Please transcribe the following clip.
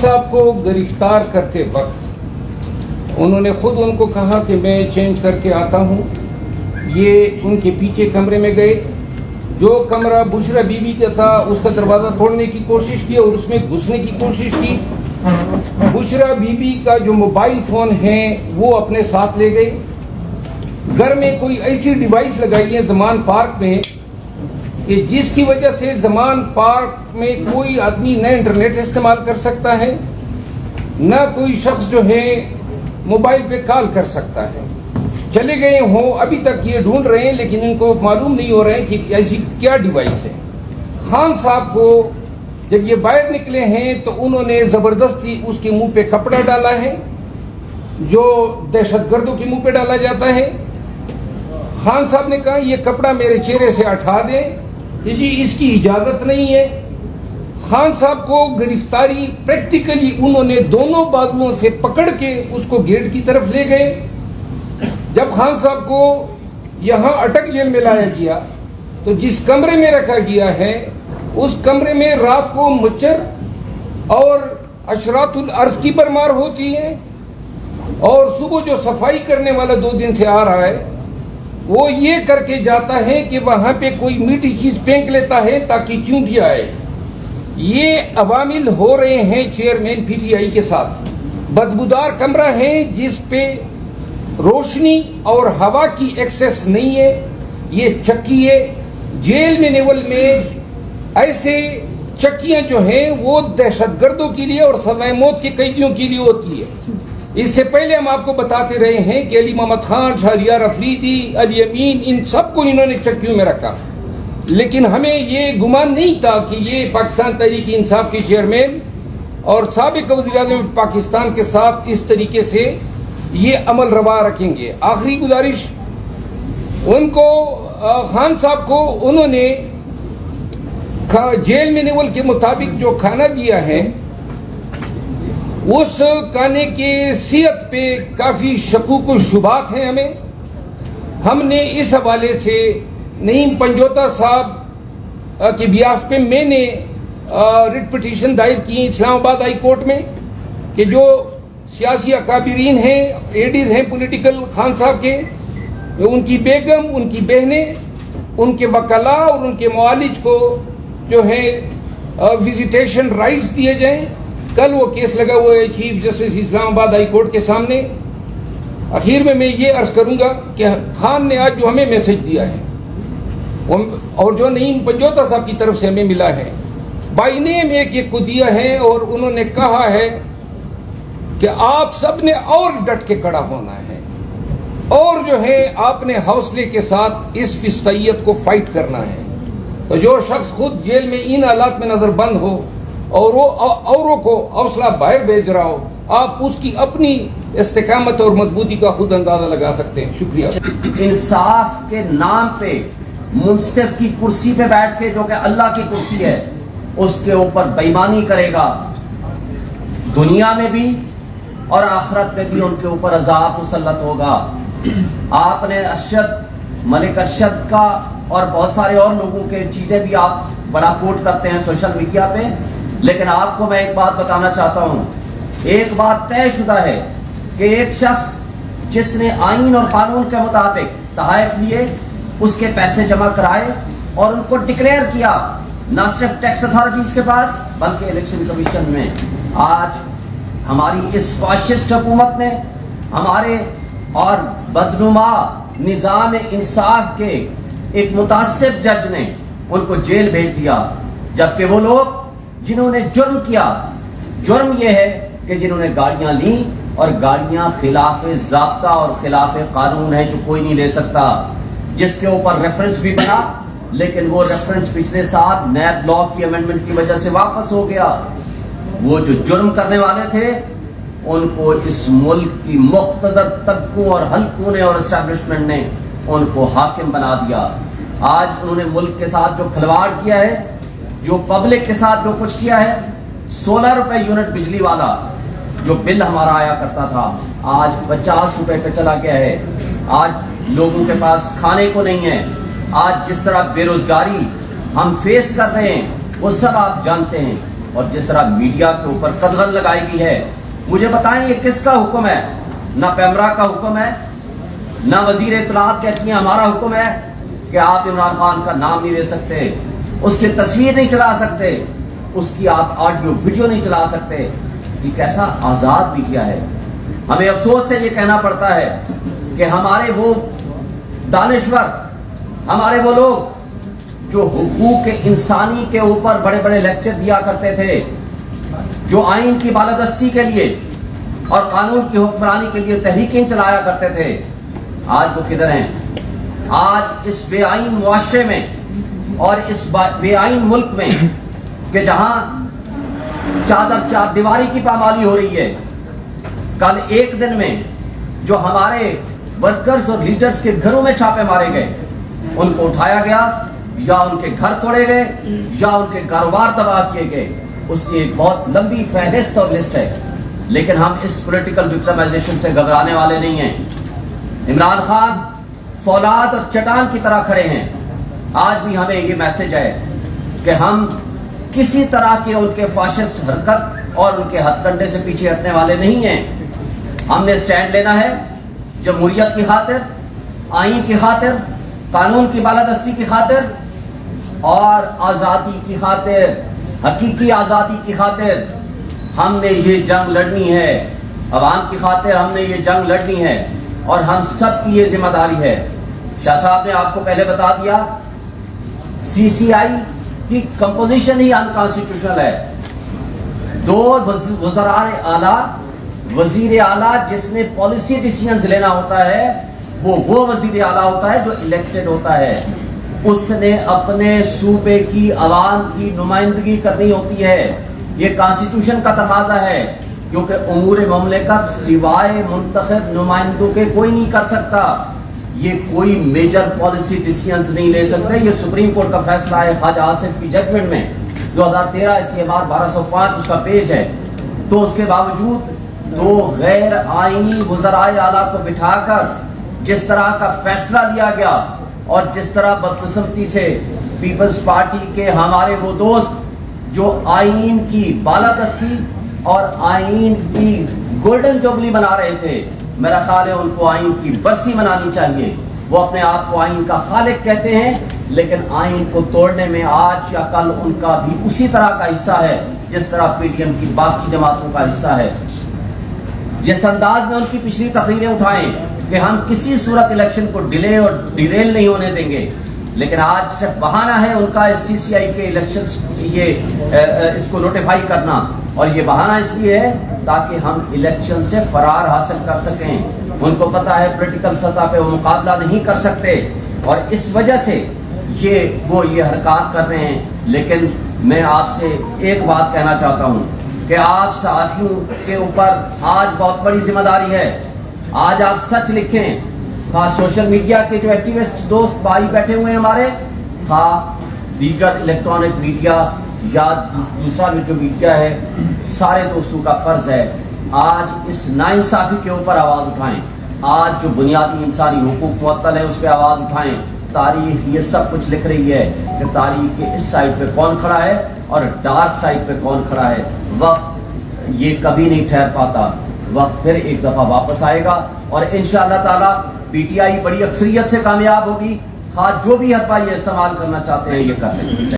صاحب کو گرفتار کرتے وقت انہوں نے خود ان کو کہا کہ میں چینج کر کے آتا ہوں. یہ ان کے پیچھے کمرے میں گئے. جو کمرہ بشرا بی بی کا تھا اس کا دروازہ توڑنے کی کوشش کی اور اس میں گھسنے کی کوشش کی. بشرا بی بی کا جو موبائل فون ہے وہ اپنے ساتھ لے گئے. گھر میں کوئی ایسی ڈیوائس لگائی ہے زمان پارک میں کہ جس کی وجہ سے زمان پارک میں کوئی آدمی نہ انٹرنیٹ استعمال کر سکتا ہے نہ کوئی شخص جو ہے موبائل پہ کال کر سکتا ہے. چلے گئے ہوں, ابھی تک یہ ڈھونڈ رہے ہیں لیکن ان کو معلوم نہیں ہو رہا ہے کہ ایسی کیا ڈیوائس ہے. خان صاحب کو جب یہ باہر نکلے ہیں تو انہوں نے زبردستی اس کے منہ پہ کپڑا ڈالا ہے جو دہشت گردوں کے منہ پہ ڈالا جاتا ہے. خان صاحب نے کہا یہ کپڑا میرے چہرے سے ہٹا دیں, جی اس کی اجازت نہیں ہے. خان صاحب کو گرفتاری پریکٹیکلی انہوں نے دونوں بازوؤں سے پکڑ کے اس کو گیٹ کی طرف لے گئے. جب خان صاحب کو یہاں اٹک جیل میں لایا گیا تو جس کمرے میں رکھا گیا ہے اس کمرے میں رات کو مچھر اور اشرات الارض کی برمار ہوتی ہے, اور صبح جو صفائی کرنے والا 2 دن سے آ رہا ہے وہ یہ کر کے جاتا ہے کہ وہاں پہ کوئی میٹھی چیز پھینک لیتا ہے تاکہ چونٹی آئے. یہ عوامل ہو رہے ہیں چیئرمین پی ٹی آئی کے ساتھ. بدبودار کمرہ ہے جس پہ روشنی اور ہوا کی ایکسس نہیں ہے. یہ چکی ہے. جیل میں نیول میں ایسے چکیاں جو ہیں وہ دہشت گردوں کے لیے اور سزائے موت کے قیدیوں کے لیے ہوتی ہے. اس سے پہلے ہم آپ کو بتاتے رہے ہیں کہ علی محمد خان, شہریار افریدی, علی امین, ان سب کو انہوں نے چکیوں میں رکھا, لیکن ہمیں یہ گمان نہیں تھا کہ یہ پاکستان تحریک انصاف کے چیئرمین اور سابق وزیر اعظم پاکستان کے ساتھ اس طریقے سے یہ عمل روا رکھیں گے. آخری گزارش ان کو, خان صاحب کو انہوں نے جیل میں نیول کے مطابق جو کھانا دیا ہے اس کھانے کی صحت پہ کافی شکوک و شبہات ہیں. ہم نے اس حوالے سے نعیم پنجوتا صاحب کے بیاف پہ میں نے ریٹ پٹیشن دائر کی اسلام آباد ہائی کورٹ میں کہ جو سیاسی اکابرین ہیں, ایڈیز ہیں پولیٹیکل خان صاحب کے, ان کی بیگم, ان کی بہنیں, ان کے وکلاء اور ان کے معالج کو جو ہے وزیٹیشن رائٹس دیے جائیں. کل وہ کیس لگا ہوا ہے چیف جسٹس اسلام آباد ہائی کورٹ کے سامنے. اخیر میں یہ عرض کروں گا کہ خان نے آج جو ہمیں میسج دیا ہے اور جو نعیم پنجوتا صاحب کی طرف سے ہمیں ملا ہے بائی نیم ایک کو دیا ہے, اور انہوں نے کہا ہے کہ آپ سب نے اور ڈٹ کے کھڑا ہونا ہے اور جو ہے آپ نے حوصلے کے ساتھ اس فسطائیت کو فائٹ کرنا ہے. تو جو شخص خود جیل میں ان حالات میں نظر بند ہو اور وہ اوروں کو حوصلہ باہر بھیج رہا ہو, آپ اس کی اپنی استقامت اور مضبوطی کا خود اندازہ لگا سکتے ہیں. شکریہ. انصاف کے نام پہ منصف کی کرسی پہ بیٹھ کے, جو کہ اللہ کی کرسی ہے, اس کے اوپر بےایمانی کرے گا, دنیا میں بھی اور آخرت میں بھی ان کے اوپر عذاب مسلط ہوگا. آپ نے ارشد, ملک ارشد کا اور بہت سارے اور لوگوں کے چیزیں بھی آپ بڑا کوٹ کرتے ہیں سوشل میڈیا پہ, لیکن آپ کو میں ایک بات بتانا چاہتا ہوں. ایک بات طے شدہ ہے کہ ایک شخص جس نے آئین اور قانون کے مطابق تحائف لیے, اس کے پیسے جمع کرائے اور ان کو ڈکلیئر کیا, نہ صرف ٹیکس اتھارٹیز کے پاس بلکہ الیکشن کمیشن میں. آج ہماری اس فاشسٹ حکومت نے ہمارے اور بدنما نظام انصاف کے ایک متعصب جج نے ان کو جیل بھیج دیا, جبکہ وہ لوگ جنہوں نے جرم کیا, جرم یہ ہے کہ جنہوں نے گاڑیاں لیں اور گاڑیاں خلاف ضابطہ اور خلاف قانون ہے جو کوئی نہیں لے سکتا, جس کے اوپر ریفرنس بھی بنا, لیکن وہ ریفرنس پچھلے سال نیب لا کی امینڈمنٹ کی وجہ سے واپس ہو گیا. وہ جو جرم کرنے والے تھے ان کو اس ملک کی مقتدر طبقوں اور حلقوں نے اور اسٹیبلشمنٹ نے ان کو حاکم بنا دیا. آج انہوں نے ملک کے ساتھ جو کھلواڑ کیا ہے, جو پبلک کے ساتھ جو کچھ کیا ہے, 16 روپے یونٹ بجلی والا جو بل ہمارا آیا کرتا تھا آج 50 روپے پہ چلا گیا ہے. آج لوگوں کے پاس کھانے کو نہیں ہے. آج جس طرح بے روزگاری ہم فیس کر رہے ہیں وہ سب آپ جانتے ہیں. اور جس طرح میڈیا کے اوپر قدغن لگائی گئی ہے، مجھے بتائیں یہ کس کا حکم ہے؟ نہ پیمرا کا حکم ہے، نہ وزیر اطلاعات کہتی ہیں ہمارا حکم ہے کہ آپ عمران خان کا نام نہیں لے سکتے، اس کی تصویر نہیں چلا سکتے، اس کی آپ آڈیو ویڈیو نہیں چلا سکتے۔ یہ کیسا آزاد میڈیا ہے؟ ہمیں افسوس سے یہ کہنا پڑتا ہے کہ ہمارے وہ دانشور، ہمارے وہ لوگ جو حقوق انسانی کے اوپر بڑے بڑے لیکچر دیا کرتے تھے، جو آئین کی بالادستی کے لیے اور قانون کی حکمرانی کے لیے تحریکیں چلایا کرتے تھے، آج وہ کدھر ہیں؟ آج اس بے آئین معاشرے میں اور اس بے آئین ملک میں کہ جہاں چار دیواری کی پامالی ہو رہی ہے، کل ایک دن میں جو ہمارے ورکرز اور لیڈرز کے گھروں میں چھاپے مارے گئے، ان کو اٹھایا گیا یا ان کے گھر توڑے گئے یا ان کے کاروبار تباہ کیے گئے، اس کی ایک بہت لمبی فہرست اور لسٹ ہے۔ لیکن ہم اس پولیٹیکل وکٹمائزیشن سے گھبرانے والے نہیں ہیں۔ عمران خان فولاد اور چٹان کی طرح کھڑے ہیں۔ آج بھی ہمیں یہ میسج ہے کہ ہم کسی طرح کے ان کے فاشسٹ حرکت اور ان کے ہتھ کنڈے سے پیچھے ہٹنے والے نہیں ہیں۔ ہم نے سٹینڈ لینا ہے جمہوریت کی خاطر، آئین کی خاطر، قانون کی بالادستی کی خاطر اور آزادی کی خاطر، حقیقی آزادی کی خاطر ہم نے یہ جنگ لڑنی ہے۔ عوام کی خاطر ہم نے یہ جنگ لڑنی ہے اور ہم سب کی یہ ذمہ داری ہے۔ شاہ صاحب نے آپ کو پہلے بتا دیا سی سی آئی کی کمپوزیشن ہی انکانسٹیٹیوشنل ہے۔ دو وزراء اعلیٰ، وزیر اعلیٰ جس نے پالیسی ڈیسیژنز لینا ہوتا ہے وہ وزیر اعلیٰ ہوتا ہے جو الیکٹڈ ہوتا ہے، اس نے اپنے صوبے کی عوام کی نمائندگی کرنی ہوتی ہے۔ یہ کانسٹیٹیوشن کا تقاضا ہے، کیونکہ امور مملکت سوائے منتخب نمائندوں کے کوئی نہیں کر سکتا۔ یہ کوئی میجر پالیسی ڈیسیژنز نہیں لے سکتے۔ یہ سپریم کورٹ کا فیصلہ ہے خواجہ آصف کی ججمنٹ میں 2013 SCMR 1205 اس کا پیج ہے۔ تو اس کے باوجود دو غیر آئینی وزرائے اعلیٰ کو بٹھا کر جس طرح کا فیصلہ لیا گیا اور جس طرح بدقسمتی سے پیپلز پارٹی کے ہمارے وہ دوست جو آئین کی بالادستی اور آئین کی گولڈن جوبلی بنا رہے تھے، میرا خیال ہے ان کو آئین کی برسی منانی چاہیے۔ وہ اپنے آپ کو آئین کا خالق کہتے ہیں، لیکن آئین کو توڑنے میں آج یا کل ان کا بھی اسی طرح کا حصہ ہے جس طرح پی ڈی ایم کی باقی جماعتوں کا حصہ ہے۔ جس انداز میں ان کی پچھلی تقریریں اٹھائیں کہ ہم کسی صورت الیکشن کو ڈیلے اور ڈیریل نہیں ہونے دیں گے، لیکن آج صرف بہانہ ہے ان کا اس سی سی آئی کے الیکشنز اس کو نوٹیفائی کرنا، اور یہ بہانہ اس لیے ہے تاکہ ہم الیکشن سے فرار حاصل کر سکیں۔ ان کو پتا ہے پولیٹیکل سطح پہ وہ مقابلہ نہیں کر سکتے اور اس وجہ سے یہ حرکات کر رہے ہیں۔ لیکن میں آپ سے ایک بات کہنا چاہتا ہوں کہ آپ صحافیوں کے اوپر آج بہت بڑی ذمہ داری ہے۔ آج آپ سچ لکھیں، خاص سوشل میڈیا کے جو ایکٹیوسٹ دوست بھائی بیٹھے ہوئے ہیں ہمارے، دیگر الیکٹرانک میڈیا یا دوسرا جو میڈیا ہے، سارے دوستوں کا فرض ہے آج اس ناانصافی کے اوپر آواز اٹھائیں۔ آج جو بنیادی انسانی حقوق معطل ہے اس پہ آواز اٹھائیں۔ تاریخ یہ سب کچھ لکھ رہی ہے کہ تاریخ کے اس سائڈ پہ کون کھڑا ہے اور ڈارک سائڈ پہ کون کھڑا ہے۔ وقت یہ کبھی نہیں ٹھہر پاتا، وقت پھر ایک دفعہ واپس آئے گا اور انشاءاللہ تعالی پی ٹی آئی بڑی اکثریت سے کامیاب ہوگی۔ خواہ جو بھی حربہ یہ استعمال کرنا چاہتے ہیں یہ کر لیں۔